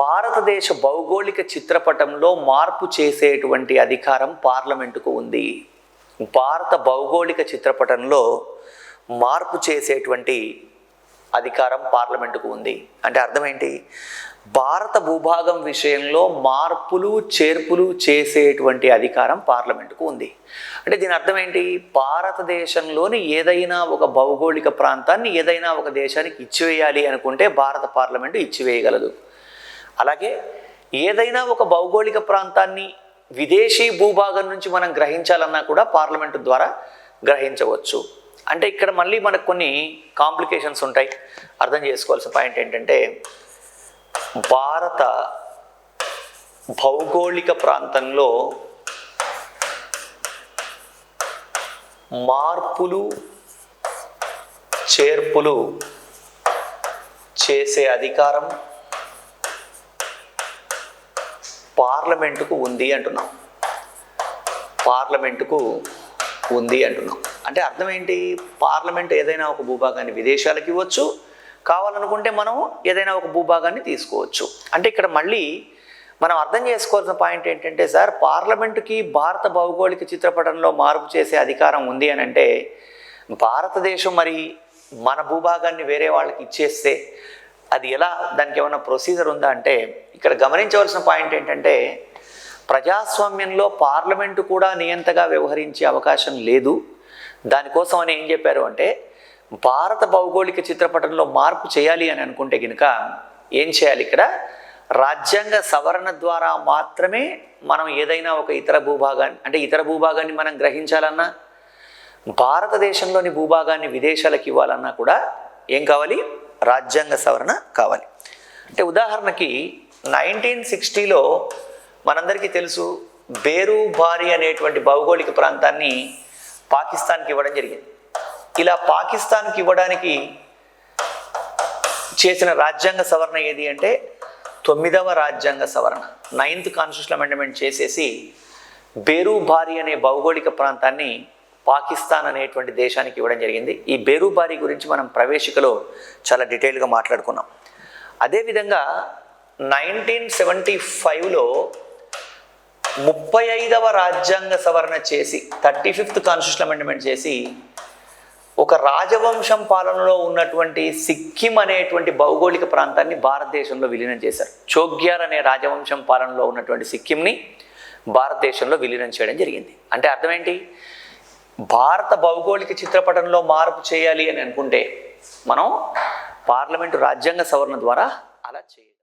భారతదేశ భౌగోళిక చిత్రపటంలో మార్పు చేసేటువంటి అధికారం పార్లమెంటుకు ఉంది. భారత భౌగోళిక చిత్రపటంలో మార్పు చేసేటువంటి అధికారం పార్లమెంటుకు ఉంది. అంటే అర్థం ఏంటి? భారత భూభాగం విషయంలో మార్పులు చేర్పులు చేసేటువంటి అధికారం పార్లమెంటుకు ఉంది. అంటే దీని అర్థం ఏంటి? భారతదేశంలోని ఏదైనా ఒక భౌగోళిక ప్రాంతాన్ని ఏదైనా ఒక దేశానికి ఇచ్చివేయాలి అనుకుంటే భారత పార్లమెంటు ఇచ్చివేయగలదు. అలాగే ఏదైనా ఒక భౌగోళిక ప్రాంతాన్ని విదేశీ భూభాగం నుంచి మనం గ్రహించాలన్నా కూడా పార్లమెంటు ద్వారా గ్రహించవచ్చు. అంటే ఇక్కడ మళ్ళీ మనకు కొన్ని కాంప్లికేషన్స్ ఉంటాయి. అర్థం చేసుకోవాల్సిన పాయింట్ ఏంటంటే, భారత భౌగోళిక ప్రాంతంలో మార్పులు చేర్పులు చేసే అధికారం పార్లమెంటుకు ఉంది అంటున్నాం. పార్లమెంటుకు ఉంది అంటున్నాం అంటే అర్థం ఏంటి? పార్లమెంట్ ఏదైనా ఒక భూభాగాన్ని విదేశాలకు ఇవ్వచ్చు, కావాలనుకుంటే మనం ఏదైనా ఒక భూభాగాన్ని తీసుకోవచ్చు. అంటే ఇక్కడ మళ్ళీ మనం అర్థం చేసుకోవాల్సిన పాయింట్ ఏంటంటే, సార్ పార్లమెంటుకి భారత భౌగోళిక చిత్రపటంలో మార్పు చేసే అధికారం ఉంది అని అంటే, భారతదేశం మరి మన భూభాగాన్ని వేరే వాళ్ళకి ఇచ్చేస్తే అది ఎలా, దానికి ఏమైనా ప్రొసీజర్ ఉందా అంటే, ఇక్కడ గమనించవలసిన పాయింట్ ఏంటంటే, ప్రజాస్వామ్యంలో పార్లమెంటు కూడా నియంతగా వ్యవహరించే అవకాశం లేదు. దానికోసం అని ఏం చెప్పారు అంటే, భారత భౌగోళిక చిత్రపటంలో మార్పు చేయాలి అని అనుకుంటే కనుక ఏం చేయాలి? ఇక్కడ రాజ్యాంగ సవరణ ద్వారా మాత్రమే మనం ఏదైనా ఒక ఇతర భూభాగాన్ని, అంటే ఇతర భూభాగాన్ని మనం గ్రహించాలన్నా, భారతదేశంలోని భూభాగాన్ని విదేశాలకు ఇవ్వాలన్నా కూడా ఏం కావాలి? రాజ్యాంగ సవరణ కావాలి. అంటే ఉదాహరణకి 1960లో మనందరికీ తెలుసు, బేరుబారి అనేటువంటి భౌగోళిక ప్రాంతాన్ని పాకిస్తాన్కి ఇవ్వడం జరిగింది. ఇలా పాకిస్తాన్కి ఇవ్వడానికి చేసిన రాజ్యాంగ సవరణ ఏది అంటే 9వ రాజ్యాంగ సవరణ, 9th కాన్స్టిట్యూషనల్ అమెండ్మెంట్ చేసేసి బేరుబారి అనే భౌగోళిక ప్రాంతాన్ని పాకిస్తాన్ అనేటువంటి దేశానికి ఇవ్వడం జరిగింది. ఈ బేరుబారి గురించి మనం ప్రవేశికలో చాలా డీటెయిల్గా మాట్లాడుకున్నాం. అదేవిధంగా 1975లో 35వ రాజ్యాంగ సవరణ చేసి 35th కాన్స్టిట్యూషనల్ అమెండ్మెంట్ చేసి ఒక రాజవంశం పాలనలో ఉన్నటువంటి సిక్కిం అనేటువంటి భౌగోళిక ప్రాంతాన్ని భారతదేశంలో విలీనం చేశారు. చోగ్యార్ అనే రాజవంశం పాలనలో ఉన్నటువంటి సిక్కింని భారతదేశంలో విలీనం చేయడం జరిగింది. అంటే అర్థం ఏంటి? భారత భౌగోళిక చిత్రపటంలో మార్పు చేయాలి అని అనుకుంటే మనం పార్లమెంటు రాజ్యాంగ సవరణ ద్వారా అలా చేయాలి.